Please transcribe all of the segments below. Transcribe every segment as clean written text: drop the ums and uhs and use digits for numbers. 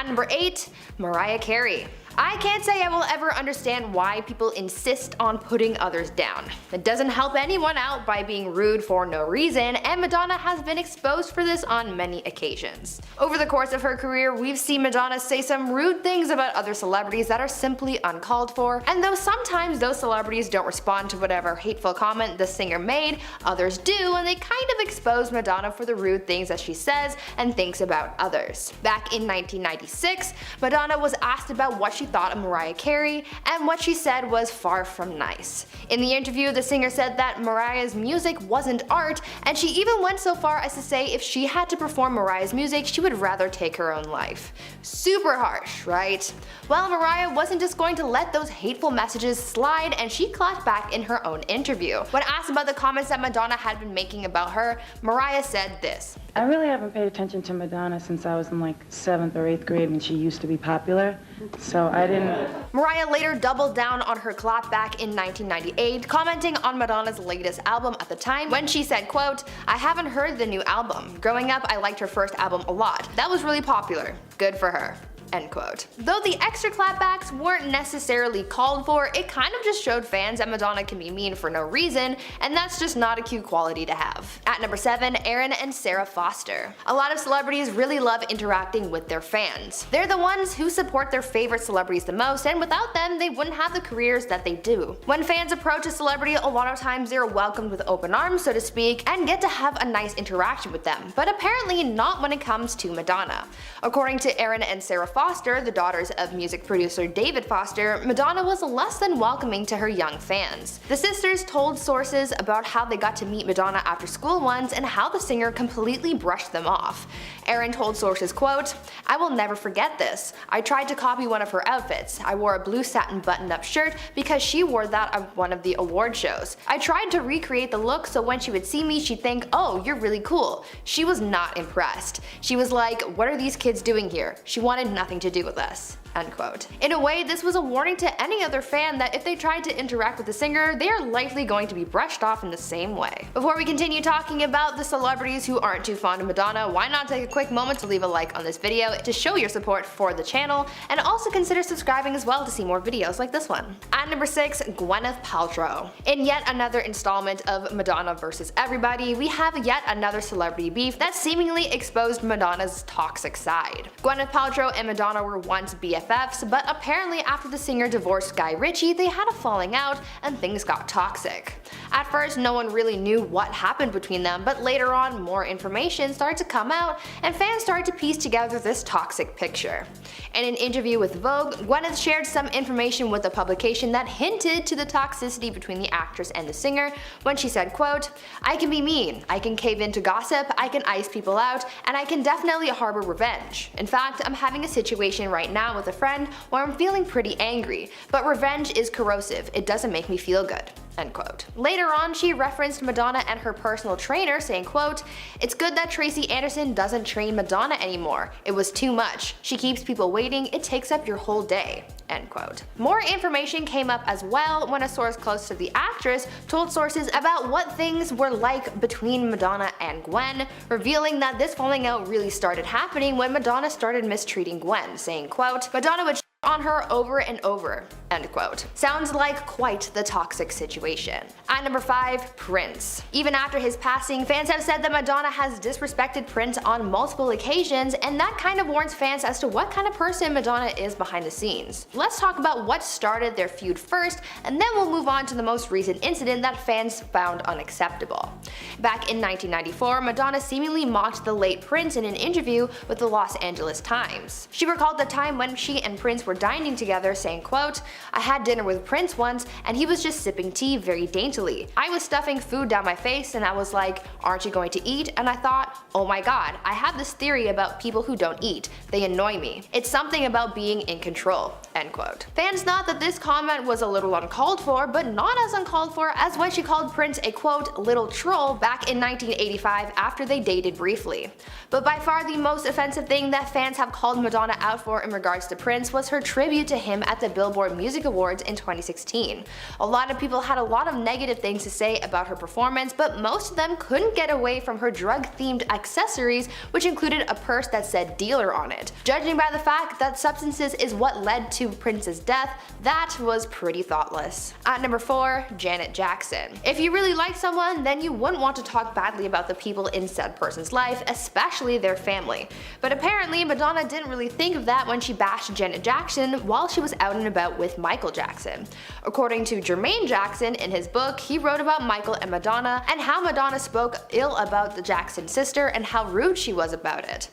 At number 8, Mariah Carey. I can't say I will ever understand why people insist on putting others down. It doesn't help anyone out by being rude for no reason, and Madonna has been exposed for this on many occasions. Over the course of her career, we've seen Madonna say some rude things about other celebrities that are simply uncalled for, and though sometimes those celebrities don't respond to whatever hateful comment the singer made, others do, and they kind of expose Madonna for the rude things that she says and thinks about others. Back in 1996, Madonna was asked about what she thought of Mariah Carey, and what she said was far from nice. In the interview, the singer said that Mariah's music wasn't art, and she even went so far as to say if she had to perform Mariah's music, she would rather take her own life. Super harsh, right? Well, Mariah wasn't just going to let those hateful messages slide, and she clapped back in her own interview. When asked about the comments that Madonna had been making about her, Mariah said this. I really haven't paid attention to Madonna since I was in like 7th or 8th grade when she used to be popular, so I didn't. Mariah later doubled down on her clapback in 1998, commenting on Madonna's latest album at the time when she said, quote, "I haven't heard the new album. Growing up, I liked her first album a lot. That was really popular. Good for her." End quote. Though the extra clapbacks weren't necessarily called for, it kind of just showed fans that Madonna can be mean for no reason, and that's just not a cute quality to have. At number 7, Aaron and Sarah Foster. A lot of celebrities really love interacting with their fans. They're the ones who support their favorite celebrities the most, and without them, they wouldn't have the careers that they do. When fans approach a celebrity, a lot of times they're welcomed with open arms, so to speak, and get to have a nice interaction with them, but apparently not when it comes to Madonna. According to Aaron and Sarah Foster, the daughters of music producer David Foster, Madonna was less than welcoming to her young fans. The sisters told sources about how they got to meet Madonna after school once and how the singer completely brushed them off. Aaron told sources, quote, "I will never forget this. I tried to copy one of her outfits. I wore a blue satin button-up shirt because she wore that at one of the award shows. I tried to recreate the look so when she would see me she'd think, oh, you're really cool. She was not impressed. She was like, what are these kids doing here? She wanted nothing to do with us." End quote. In a way, this was a warning to any other fan that if they tried to interact with the singer, they are likely going to be brushed off in the same way. Before we continue talking about the celebrities who aren't too fond of Madonna, why not take a quick moment to leave a like on this video to show your support for the channel, and also consider subscribing as well to see more videos like this one. At number 6, Gwyneth Paltrow. In yet another installment of Madonna vs. Everybody, we have yet another celebrity beef that seemingly exposed Madonna's toxic side. Gwyneth Paltrow and Madonna were once BFFs, but apparently after the singer divorced Guy Ritchie, they had a falling out and things got toxic. At first, no one really knew what happened between them, but later on, more information started to come out and fans started to piece together this toxic picture. In an interview with Vogue, Gwyneth shared some information with the publication that hinted to the toxicity between the actress and the singer when she said, quote, "I can be mean, I can cave into gossip, I can ice people out, and I can definitely harbor revenge. In fact, I'm having a situation right now with a friend where I'm feeling pretty angry, but revenge is corrosive, it doesn't make me feel good." End quote. Later on, she referenced Madonna and her personal trainer saying, quote, "It's good that Tracy Anderson doesn't train Madonna anymore. It was too much. She keeps people waiting, it takes up your whole day." End quote. More information came up as well when a source close to the actress told sources about what things were like between Madonna and Gwen, revealing that this falling out really started happening when Madonna started mistreating Gwen, saying, quote, "Madonna would on her over and over." End quote. Sounds like quite the toxic situation. At number 5, Prince. Even after his passing, fans have said that Madonna has disrespected Prince on multiple occasions, and that kind of warns fans as to what kind of person Madonna is behind the scenes. Let's talk about what started their feud first, and then we'll move on to the most recent incident that fans found unacceptable. Back in 1994, Madonna seemingly mocked the late Prince in an interview with the Los Angeles Times. She recalled the time when she and Prince were dining together, saying, quote, "I had dinner with Prince once and he was just sipping tea very daintily. I was stuffing food down my face and I was like, aren't you going to eat? And I thought, oh my god, I have this theory about people who don't eat. They annoy me. It's something about being in control." End quote. Fans thought that this comment was a little uncalled for, but not as uncalled for as when she called Prince a quote, "little troll" back in 1985 after they dated briefly. But by far the most offensive thing that fans have called Madonna out for in regards to Prince was her tribute to him at the Billboard Music Awards in 2016. A lot of people had a lot of negative things to say about her performance, but most of them couldn't get away from her drug-themed accessories, which included a purse that said dealer on it. Judging by the fact that substances is what led to Prince's death, that was pretty thoughtless. At number 4, Janet Jackson. If you really like someone, then you wouldn't want to talk badly about the people in said person's life, especially their family. But apparently Madonna didn't really think of that when she bashed Janet Jackson while she was out and about with Michael Jackson. According to Jermaine Jackson, in his book, he wrote about Michael and Madonna and how Madonna spoke ill about the Jackson sister and how rude she was about it.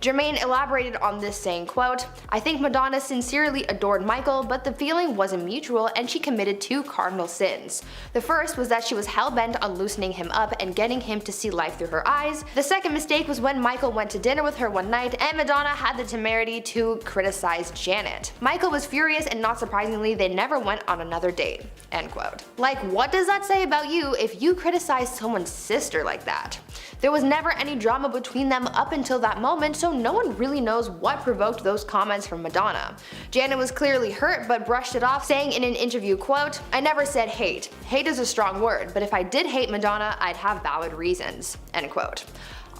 Jermaine elaborated on this saying, quote, "I think Madonna sincerely adored Michael, but the feeling wasn't mutual and she committed 2 cardinal sins. The first was that she was hell-bent on loosening him up and getting him to see life through her eyes. The second mistake was when Michael went to dinner with her one night and Madonna had the temerity to criticize Janet. Michael was furious and not surprisingly they never went on another date." End quote. Like, what does that say about you if you criticize someone's sister like that? There was never any drama between them up until that moment, so no one really knows what provoked those comments from Madonna. Janet was clearly hurt but brushed it off, saying in an interview, quote, "I never said hate. Hate is a strong word, but if I did hate Madonna, I'd have valid reasons." End quote.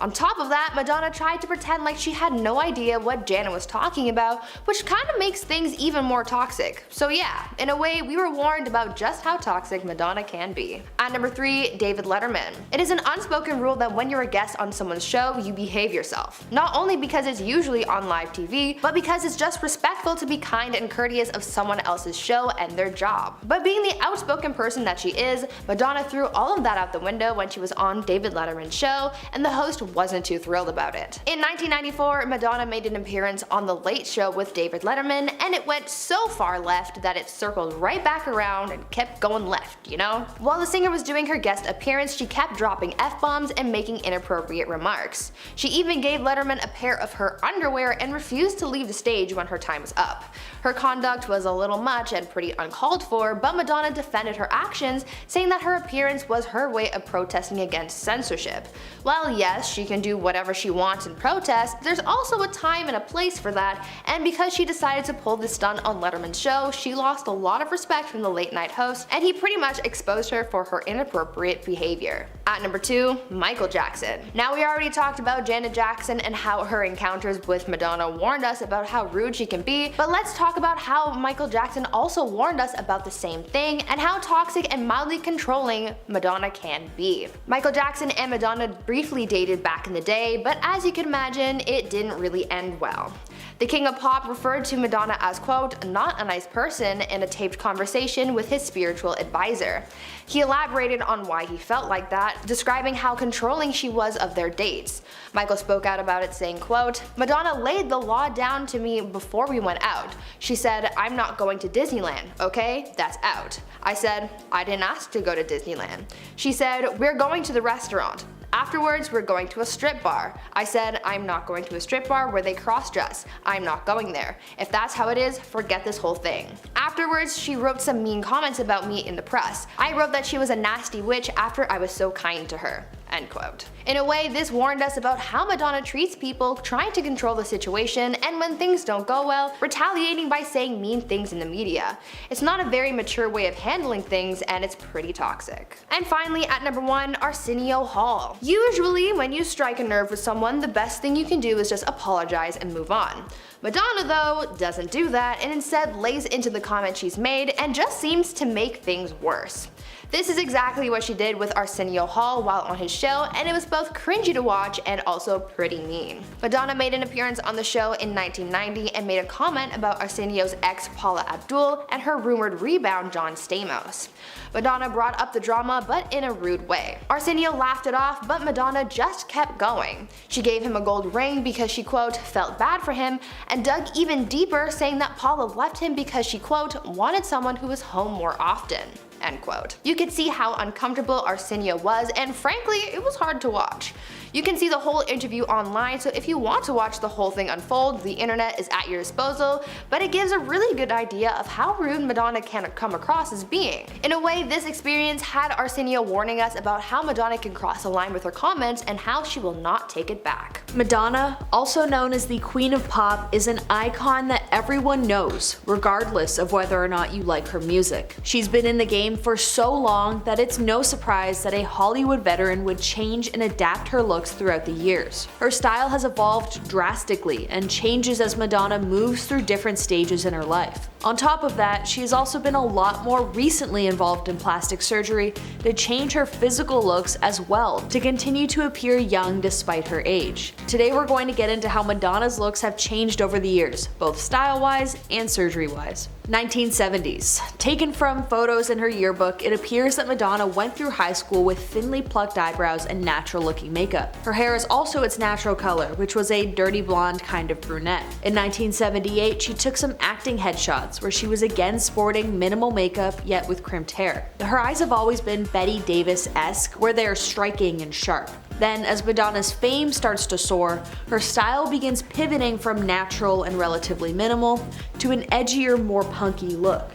On top of that, Madonna tried to pretend like she had no idea what Janet was talking about, which kind of makes things even more toxic. So yeah, in a way, we were warned about just how toxic Madonna can be. At number 3, David Letterman. It is an unspoken rule that when you're a guest on someone's show, you behave yourself. Not only because it's usually on live TV, but because it's just respectful to be kind and courteous of someone else's show and their job. But being the outspoken person that she is, Madonna threw all of that out the window when she was on David Letterman's show, and the host wasn't too thrilled about it. In 1994, Madonna made an appearance on The Late Show with David Letterman, and it went so far left that it circled right back around and kept going left, you know? While the singer was doing her guest appearance, she kept dropping F-bombs and making inappropriate remarks. She even gave Letterman a pair of her underwear and refused to leave the stage when her time was up. Her conduct was a little much and pretty uncalled for, but Madonna defended her actions, saying that her appearance was her way of protesting against censorship. While yes, she can do whatever she wants in protest, there's also a time and a place for that, and because she decided to pull this stunt on Letterman's show, she lost a lot of respect from the late night host, and he pretty much exposed her for her inappropriate behavior. At number 2, Michael Jackson. Now we already talked about Janet Jackson and how her encounters with Madonna warned us about how rude she can be, but let's talk about how Michael Jackson also warned us about the same thing and how toxic and mildly controlling Madonna can be. Michael Jackson and Madonna briefly dated back in the day, but as you can imagine, it didn't really end well. The King of Pop referred to Madonna as, quote, "not a nice person" in a taped conversation with his spiritual advisor. He elaborated on why he felt like that, describing how controlling she was of their dates. Michael spoke out about it saying, quote, "Madonna laid the law down to me before we went out. She said, 'I'm not going to Disneyland, okay? That's out.' I said, 'I didn't ask to go to Disneyland.' She said, 'We're going to the restaurant.' Afterwards, we're going to a strip bar. I said, 'I'm not going to a strip bar where they cross-dress. I'm not going there. If that's how it is, forget this whole thing.' Afterwards, she wrote some mean comments about me in the press. I wrote that she was a nasty witch after I was so kind to her." End quote. In a way, this warned us about how Madonna treats people trying to control the situation, and when things don't go well, retaliating by saying mean things in the media. It's not a very mature way of handling things, and it's pretty toxic. And finally, at number 1, Arsenio Hall. Usually, when you strike a nerve with someone, the best thing you can do is just apologize and move on. Madonna, though, doesn't do that and instead lays into the comment she's made and just seems to make things worse. This is exactly what she did with Arsenio Hall while on his show, and it was both cringy to watch and also pretty mean. Madonna made an appearance on the show in 1990 and made a comment about Arsenio's ex Paula Abdul and her rumored rebound John Stamos. Madonna brought up the drama, but in a rude way. Arsenio laughed it off, but Madonna just kept going. She gave him a gold ring because she, quote, "felt bad for him," and dug even deeper, saying that Paula left him because she, quote, "wanted someone who was home more often." End quote. You could see how uncomfortable Arsenio was, and frankly, it was hard to watch. You can see the whole interview online, so if you want to watch the whole thing unfold, the internet is at your disposal, but it gives a really good idea of how rude Madonna can come across as being. In a way, this experience had Arsenio warning us about how Madonna can cross the line with her comments and how she will not take it back. Madonna, also known as the Queen of Pop, is an icon that everyone knows, regardless of whether or not you like her music. She's been in the game for so long that it's no surprise that a Hollywood veteran would change and adapt her looks throughout the years. Her style has evolved drastically and changes as Madonna moves through different stages in her life. On top of that, she has also been a lot more recently involved in plastic surgery to change her physical looks as well to continue to appear young despite her age. Today we're going to get into how Madonna's looks have changed over the years, both style-wise and surgery-wise. 1970s. Taken from photos in her yearbook, it appears that Madonna went through high school with thinly plucked eyebrows and natural-looking makeup. Her hair is also its natural color, which was a dirty blonde kind of brunette. In 1978, she took some acting headshots where she was again sporting minimal makeup yet with crimped hair. Her eyes have always been Bette Davis-esque, where they are striking and sharp. Then, as Madonna's fame starts to soar, her style begins pivoting from natural and relatively minimal to an edgier, more punky look.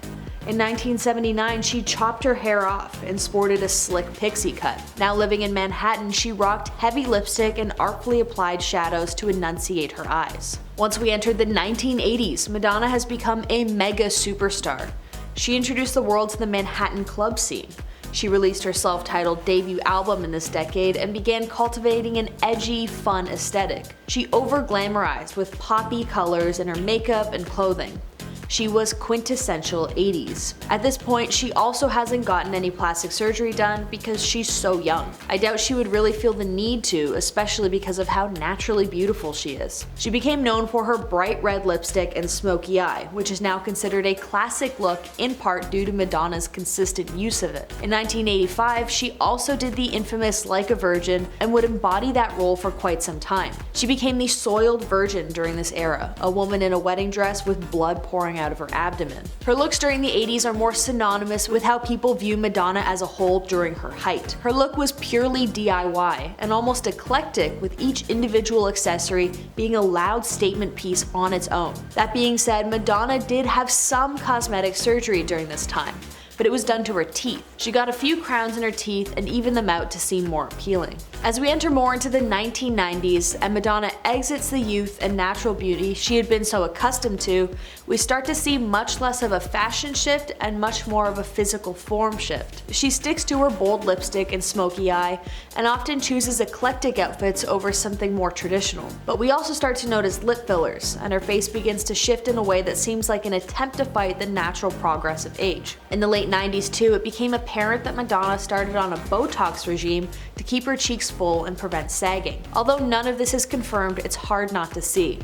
In 1979, she chopped her hair off and sported a slick pixie cut. Now living in Manhattan, she rocked heavy lipstick and artfully applied shadows to enunciate her eyes. Once we entered the 1980s, Madonna has become a mega superstar. She introduced the world to the Manhattan club scene. She released her self-titled debut album in this decade and began cultivating an edgy, fun aesthetic. She over-glamorized with poppy colors in her makeup and clothing. She was quintessential 80s. At this point, she also hasn't gotten any plastic surgery done because she's so young. I doubt she would really feel the need to, especially because of how naturally beautiful she is. She became known for her bright red lipstick and smoky eye, which is now considered a classic look in part due to Madonna's consistent use of it. In 1985, she also did the infamous Like a Virgin and would embody that role for quite some time. She became the soiled virgin during this era, a woman in a wedding dress with blood pouring out of her abdomen. Her looks during the 80s are more synonymous with how people view Madonna as a whole during her height. Her look was purely DIY and almost eclectic, with each individual accessory being a loud statement piece on its own. That being said, Madonna did have some cosmetic surgery during this time, but it was done to her teeth. She got a few crowns in her teeth and evened them out to seem more appealing. As we enter more into the 1990s and Madonna exits the youth and natural beauty she had been so accustomed to, we start to see much less of a fashion shift and much more of a physical form shift. She sticks to her bold lipstick and smoky eye and often chooses eclectic outfits over something more traditional. But we also start to notice lip fillers, and her face begins to shift in a way that seems like an attempt to fight the natural progress of age. In the late 90s too, it became apparent that Madonna started on a Botox regime to keep her cheeks full and prevent sagging. Although none of this is confirmed, it's hard not to see.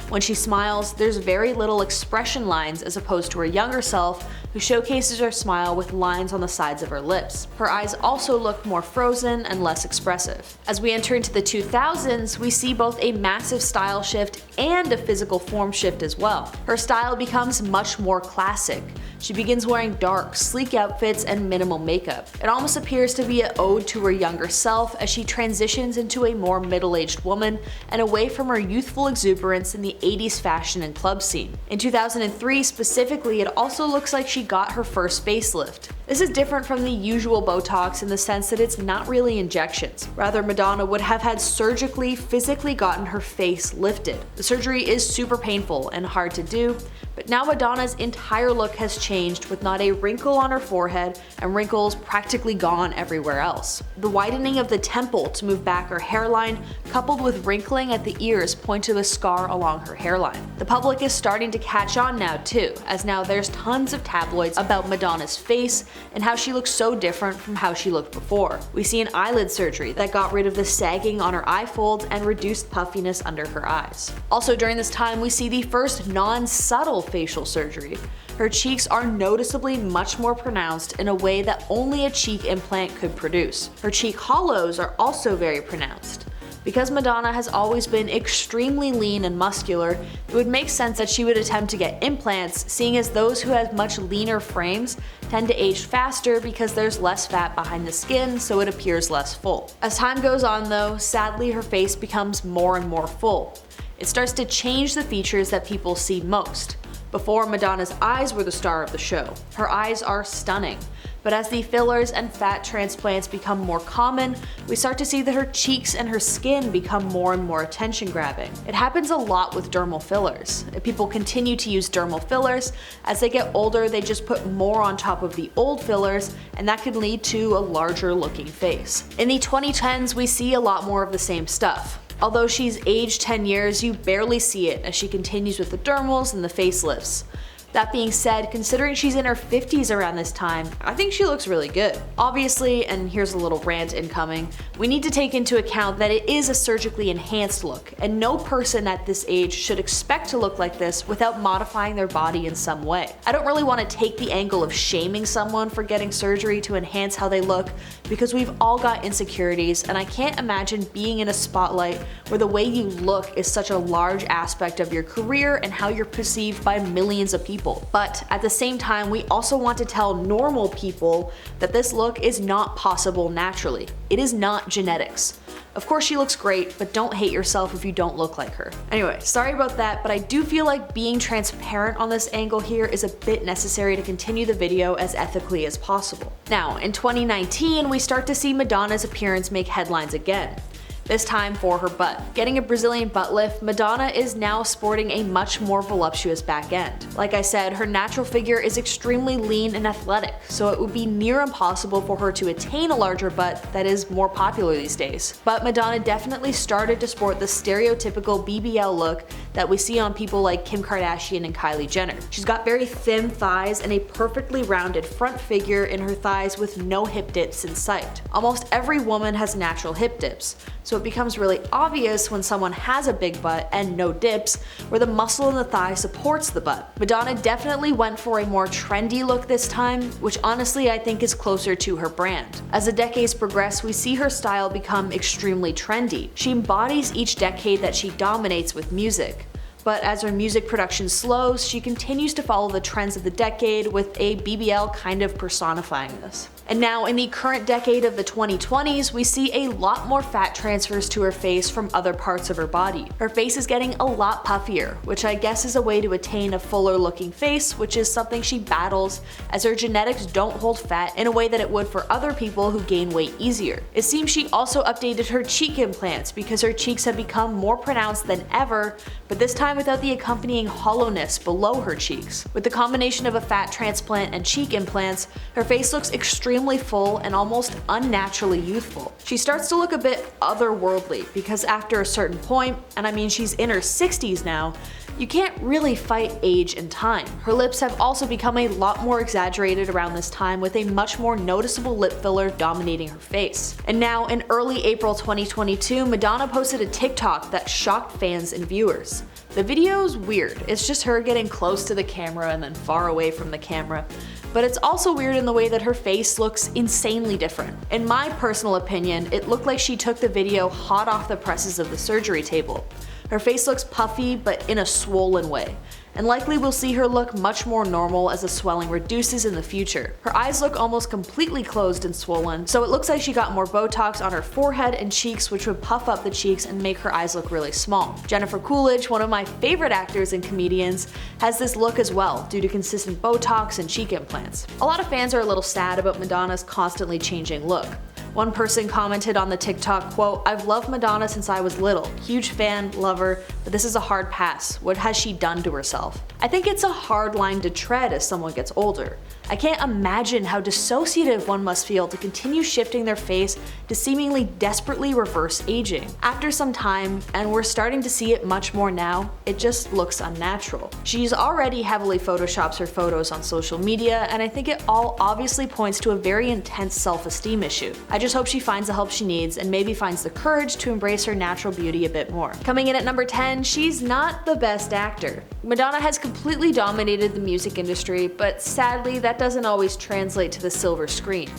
When she smiles, there's very little expression lines as opposed to her younger self, who showcases her smile with lines on the sides of her lips. Her eyes also look more frozen and less expressive. As we enter into the 2000s, we see both a massive style shift and a physical form shift as well. Her style becomes much more classic. She begins wearing dark, sleek outfits and minimal makeup. It almost appears to be an ode to her younger self as she transitions into a more middle-aged woman and away from her youthful exuberance in the 80s fashion and club scene. In 2003 specifically, it also looks like she got her first facelift. This is different from the usual Botox in the sense that it's not really injections. Rather, Madonna would have had surgically, physically gotten her face lifted. The surgery is super painful and hard to do, but now Madonna's entire look has changed with not a wrinkle on her forehead and wrinkles practically gone everywhere else. The widening of the temple to move back her hairline, coupled with wrinkling at the ears, point to the scar along her hairline. The public is starting to catch on now too, as now there's tons of tabloids about Madonna's face and how she looks so different from how she looked before. We see an eyelid surgery that got rid of the sagging on her eye folds and reduced puffiness under her eyes. Also during this time, we see the first non-subtle facial surgery. Her cheeks are noticeably much more pronounced in a way that only a cheek implant could produce. Her cheek hollows are also very pronounced. Because Madonna has always been extremely lean and muscular, it would make sense that she would attempt to get implants, seeing as those who have much leaner frames tend to age faster because there's less fat behind the skin, so it appears less full. As time goes on though, sadly her face becomes more and more full. It starts to change the features that people see most. Before, Madonna's eyes were the star of the show. Her eyes are stunning. But as the fillers and fat transplants become more common, we start to see that her cheeks and her skin become more and more attention grabbing. It happens a lot with dermal fillers. If people continue to use dermal fillers, as they get older they just put more on top of the old fillers, and that can lead to a larger looking face. In the 2010s we see a lot more of the same stuff. Although she's aged 10 years, you barely see it as she continues with the dermals and the facelifts. That being said, considering she's in her 50s around this time, I think she looks really good. Obviously, and here's a little rant incoming, we need to take into account that it is a surgically enhanced look, and no person at this age should expect to look like this without modifying their body in some way. I don't really want to take the angle of shaming someone for getting surgery to enhance how they look, because we've all got insecurities, and I can't imagine being in a spotlight where the way you look is such a large aspect of your career and how you're perceived by millions of people. But at the same time, we also want to tell normal people that this look is not possible naturally. It is not genetics. Of course she looks great, but don't hate yourself if you don't look like her. Anyway, sorry about that, but I do feel like being transparent on this angle here is a bit necessary to continue the video as ethically as possible. Now, in 2019, we start to see Madonna's appearance make headlines again. This time for her butt. Getting a Brazilian butt lift, Madonna is now sporting a much more voluptuous back end. Like I said, her natural figure is extremely lean and athletic, so it would be near impossible for her to attain a larger butt that is more popular these days. But Madonna definitely started to sport the stereotypical BBL look that we see on people like Kim Kardashian and Kylie Jenner. She's got very thin thighs and a perfectly rounded front figure in her thighs with no hip dips in sight. Almost every woman has natural hip dips, so it becomes really obvious when someone has a big butt and no dips, where the muscle in the thigh supports the butt. Madonna definitely went for a more trendy look this time, which honestly I think is closer to her brand. As the decades progress, we see her style become extremely trendy. She embodies each decade that she dominates with music. But as her music production slows, she continues to follow the trends of the decade, with a BBL kind of personifying this. And now in the current decade of the 2020s, we see a lot more fat transfers to her face from other parts of her body. Her face is getting a lot puffier, which I guess is a way to attain a fuller looking face, which is something she battles as her genetics don't hold fat in a way that it would for other people who gain weight easier. It seems she also updated her cheek implants because her cheeks have become more pronounced than ever, but this time without the accompanying hollowness below her cheeks. With the combination of a fat transplant and cheek implants, her face looks extremely full and almost unnaturally youthful. She starts to look a bit otherworldly because after a certain point, and I mean she's in her 60s now, you can't really fight age and time. Her lips have also become a lot more exaggerated around this time, with a much more noticeable lip filler dominating her face. And now in early April 2022, Madonna posted a TikTok that shocked fans and viewers. The video's weird. It's just her getting close to the camera and then far away from the camera. But it's also weird in the way that her face looks insanely different. In my personal opinion, it looked like she took the video hot off the presses of the surgery table. Her face looks puffy, but in a swollen way, and likely we'll see her look much more normal as the swelling reduces in the future. Her eyes look almost completely closed and swollen, so it looks like she got more Botox on her forehead and cheeks, which would puff up the cheeks and make her eyes look really small. Jennifer Coolidge, one of my favorite actors and comedians, has this look as well due to consistent Botox and cheek implants. A lot of fans are a little sad about Madonna's constantly changing look. One person commented on the TikTok, quote, "I've loved Madonna since I was little. Huge fan, love her, but this is a hard pass. What has she done to herself?" I think it's a hard line to tread as someone gets older. I can't imagine how dissociative one must feel to continue shifting their face to seemingly desperately reverse aging. After some time, and we're starting to see it much more now, it just looks unnatural. She's already heavily photoshops her photos on social media, and I think it all obviously points to a very intense self-esteem issue. I just hope she finds the help she needs and maybe finds the courage to embrace her natural beauty a bit more. Coming in at number 10, she's not the best actor. Madonna has completely dominated the music industry, but sadly that doesn't always translate to the silver screen.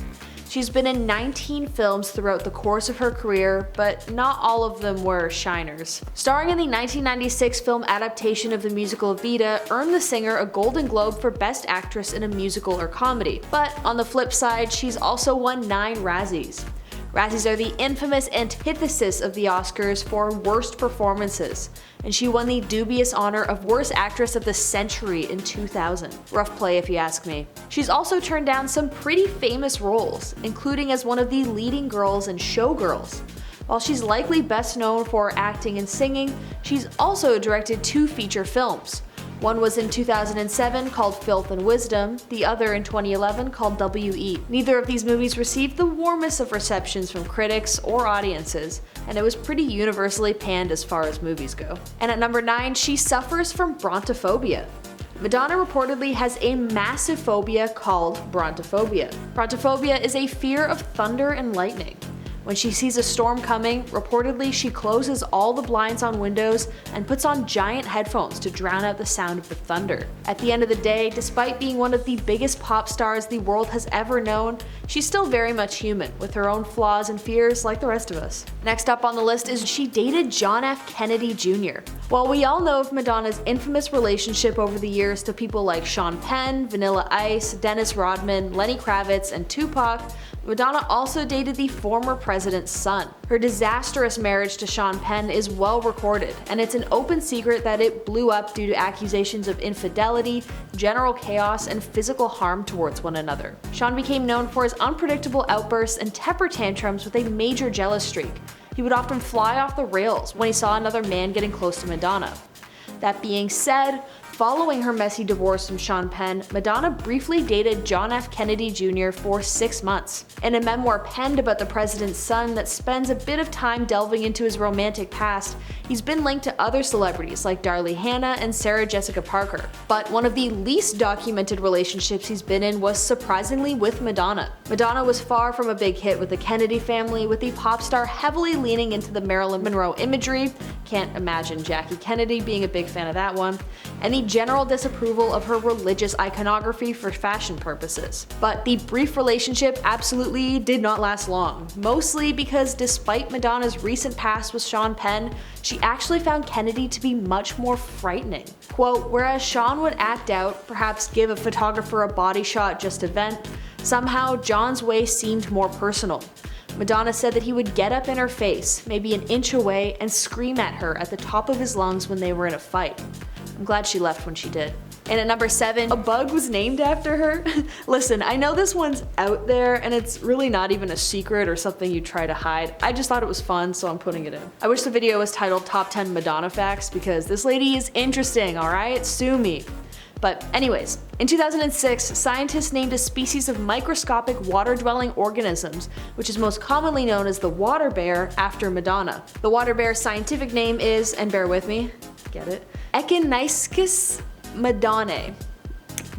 She's been in 19 films throughout the course of her career, but not all of them were shiners. Starring in the 1996 film adaptation of the musical Evita earned the singer a Golden Globe for Best Actress in a Musical or Comedy. But on the flip side, she's also won 9 Razzies. Razzies are the infamous antithesis of the Oscars for worst performances, and she won the dubious honor of Worst Actress of the Century in 2000. Rough play if you ask me. She's also turned down some pretty famous roles, including as one of the leading girls in Showgirls. While she's likely best known for acting and singing, she's also directed 2 feature films. One was in 2007 called Filth and Wisdom, the other in 2011 called W.E. Neither of these movies received the warmest of receptions from critics or audiences, and it was pretty universally panned as far as movies go. And at number 9, she suffers from brontophobia. Madonna reportedly has a massive phobia called brontophobia. Brontophobia is a fear of thunder and lightning. When she sees a storm coming, reportedly she closes all the blinds on windows and puts on giant headphones to drown out the sound of the thunder. At the end of the day, despite being one of the biggest pop stars the world has ever known, she's still very much human, with her own flaws and fears like the rest of us. Next up on the list is she dated John F. Kennedy Jr. While we all know of Madonna's infamous relationship over the years to people like Sean Penn, Vanilla Ice, Dennis Rodman, Lenny Kravitz, and Tupac, Madonna also dated the former president's son. Her disastrous marriage to Sean Penn is well recorded, and it's an open secret that it blew up due to accusations of infidelity, general chaos, and physical harm towards one another. Sean became known for his unpredictable outbursts and temper tantrums with a major jealous streak. He would often fly off the rails when he saw another man getting close to Madonna. That being said, following her messy divorce from Sean Penn, Madonna briefly dated John F. Kennedy Jr. for 6 months. In a memoir penned about the president's son that spends a bit of time delving into his romantic past, he's been linked to other celebrities like Darlie Hannah and Sarah Jessica Parker. But one of the least documented relationships he's been in was surprisingly with Madonna. Madonna was far from a big hit with the Kennedy family, with the pop star heavily leaning into the Marilyn Monroe imagery, can't imagine Jackie Kennedy being a big fan of that one, and the general disapproval of her religious iconography for fashion purposes. But the brief relationship absolutely did not last long, mostly because despite Madonna's recent past with Sean Penn, she actually found Kennedy to be much more frightening. Quote, whereas Sean would act out, perhaps give a photographer a body shot just to vent, somehow John's way seemed more personal. Madonna said that he would get up in her face, maybe an inch away, and scream at her at the top of his lungs when they were in a fight. I'm glad she left when she did. And at number 7, a bug was named after her. Listen, I know this one's out there and it's really not even a secret or something you try to hide. I just thought it was fun, so I'm putting it in. I wish the video was titled Top 10 Madonna Facts because this lady is interesting, alright? Sue me. But anyways, in 2006, scientists named a species of microscopic water-dwelling organisms, which is most commonly known as the water bear, after Madonna. The water bear's scientific name is, and bear with me, get it? Echinyscus madonnae.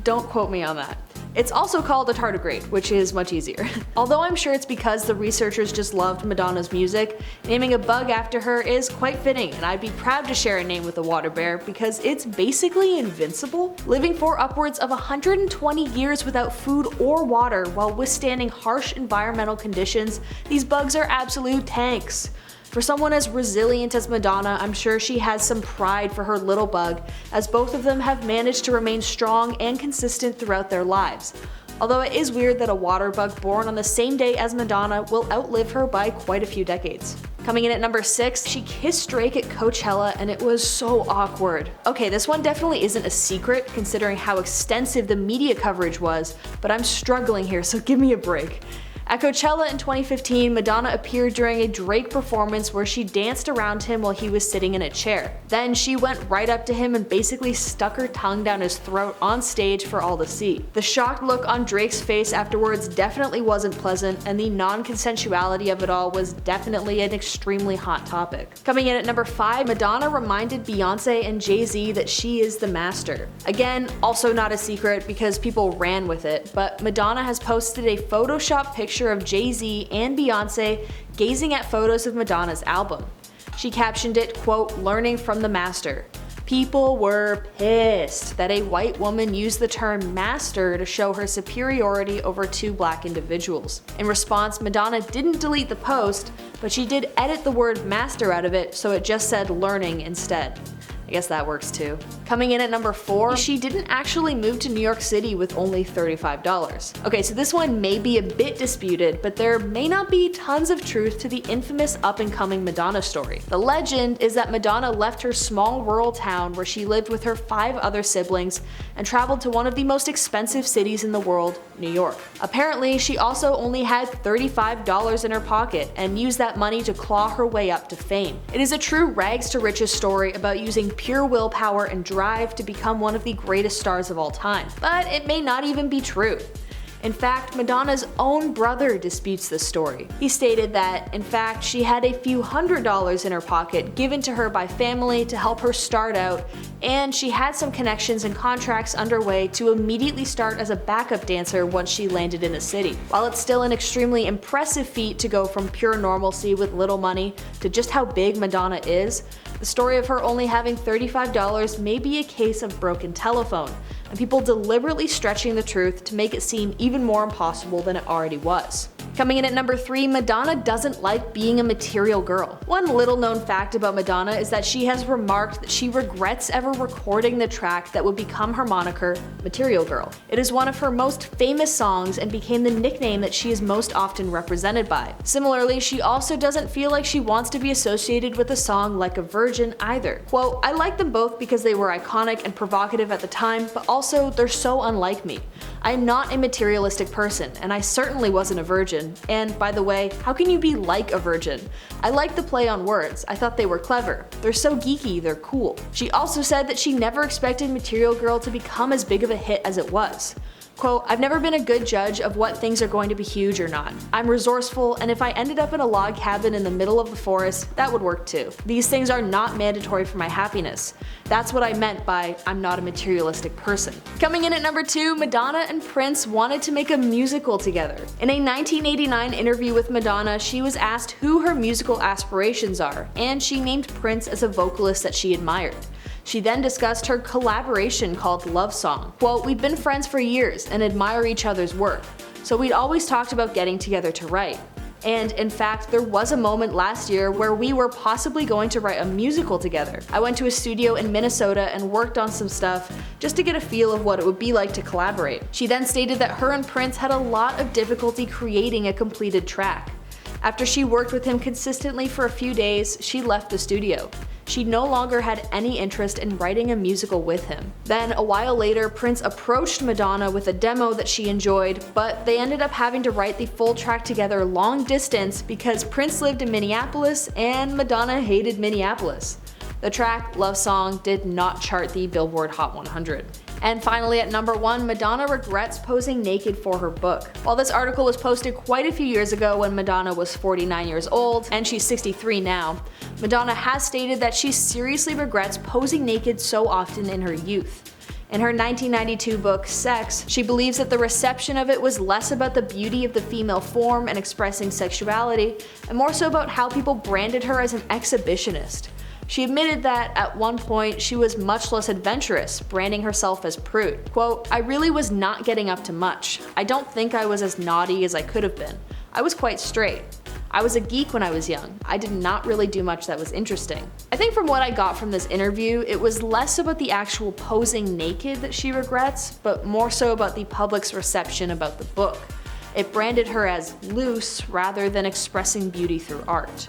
Don't quote me on that. It's also called a tardigrade, which is much easier. Although I'm sure it's because the researchers just loved Madonna's music, naming a bug after her is quite fitting, and I'd be proud to share a name with the water bear because it's basically invincible. Living for upwards of 120 years without food or water while withstanding harsh environmental conditions, these bugs are absolute tanks. For someone as resilient as Madonna, I'm sure she has some pride for her little bug, as both of them have managed to remain strong and consistent throughout their lives. Although it is weird that a water bug born on the same day as Madonna will outlive her by quite a few decades. Coming in at number 6, she kissed Drake at Coachella and it was so awkward. Okay, this one definitely isn't a secret considering how extensive the media coverage was, but I'm struggling here, so give me a break. At Coachella in 2015, Madonna appeared during a Drake performance where she danced around him while he was sitting in a chair. Then she went right up to him and basically stuck her tongue down his throat on stage for all to see. The shocked look on Drake's face afterwards definitely wasn't pleasant, and the non-consensuality of it all was definitely an extremely hot topic. Coming in at number 5, Madonna reminded Beyonce and Jay-Z that she is the master. Again, also not a secret because people ran with it, but Madonna has posted a Photoshop picture of Jay-Z and Beyonce gazing at photos of Madonna's album. She captioned it, quote, learning from the master. People were pissed that a white woman used the term master to show her superiority over two black individuals. In response, Madonna didn't delete the post, but she did edit the word master out of it so it just said learning instead. I guess that works too. Coming in at number 4, she didn't actually move to New York City with only $35. Okay, so this one may be a bit disputed, but there may not be tons of truth to the infamous up-and-coming Madonna story. The legend is that Madonna left her small rural town where she lived with her 5 other siblings and traveled to one of the most expensive cities in the world, New York. Apparently, she also only had $35 in her pocket and used that money to claw her way up to fame. It is a true rags to riches story about using pure willpower and drive to become one of the greatest stars of all time. But it may not even be true. In fact, Madonna's own brother disputes this story. He stated that, in fact, she had a few $100s in her pocket given to her by family to help her start out, and she had some connections and contracts underway to immediately start as a backup dancer once she landed in the city. While it's still an extremely impressive feat to go from pure normalcy with little money to just how big Madonna is, the story of her only having $35 may be a case of broken telephone, and people deliberately stretching the truth to make it seem even more impossible than it already was. Coming in at number 3, Madonna doesn't like being a material girl. One little known fact about Madonna is that she has remarked that she regrets ever recording the track that would become her moniker, Material Girl. It is one of her most famous songs and became the nickname that she is most often represented by. Similarly, she also doesn't feel like she wants to be associated with a song like a virgin either. Quote, "I like them both because they were iconic and provocative at the time, but also they're so unlike me. I am not a materialistic person, and I certainly wasn't a virgin. And by the way, how can you be like a virgin? I like the play on words. I thought they were clever. They're so geeky, they're cool." She also said that she never expected Material Girl to become as big of a hit as it was. Quote, "I've never been a good judge of what things are going to be huge or not. I'm resourceful, and if I ended up in a log cabin in the middle of the forest, that would work too. These things are not mandatory for my happiness. That's what I meant by I'm not a materialistic person." Coming in at number 2, Madonna and Prince wanted to make a musical together. In a 1989 interview with Madonna, she was asked who her musical aspirations are, and she named Prince as a vocalist that she admired. She then discussed her collaboration called Love Song. Quote, "We've been friends for years and admire each other's work, so we'd always talked about getting together to write. And in fact, there was a moment last year where we were possibly going to write a musical together. I went to a studio in Minnesota and worked on some stuff just to get a feel of what it would be like to collaborate." She then stated that her and Prince had a lot of difficulty creating a completed track. After she worked with him consistently for a few days, she left the studio. She no longer had any interest in writing a musical with him. Then, a while later, Prince approached Madonna with a demo that she enjoyed, but they ended up having to write the full track together long distance because Prince lived in Minneapolis and Madonna hated Minneapolis. The track, Love Song, did not chart the Billboard Hot 100. And finally at number 1, Madonna regrets posing naked for her book. While this article was posted quite a few years ago when Madonna was 49 years old, and she's 63 now, Madonna has stated that she seriously regrets posing naked so often in her youth. In her 1992 book, Sex, she believes that the reception of it was less about the beauty of the female form and expressing sexuality, and more so about how people branded her as an exhibitionist. She admitted that, at one point, she was much less adventurous, branding herself as prude. Quote, "I really was not getting up to much. I don't think I was as naughty as I could have been. I was quite straight. I was a geek when I was young. I did not really do much that was interesting." I think from what I got from this interview, it was less about the actual posing naked that she regrets, but more so about the public's reception about the book. It branded her as loose rather than expressing beauty through art.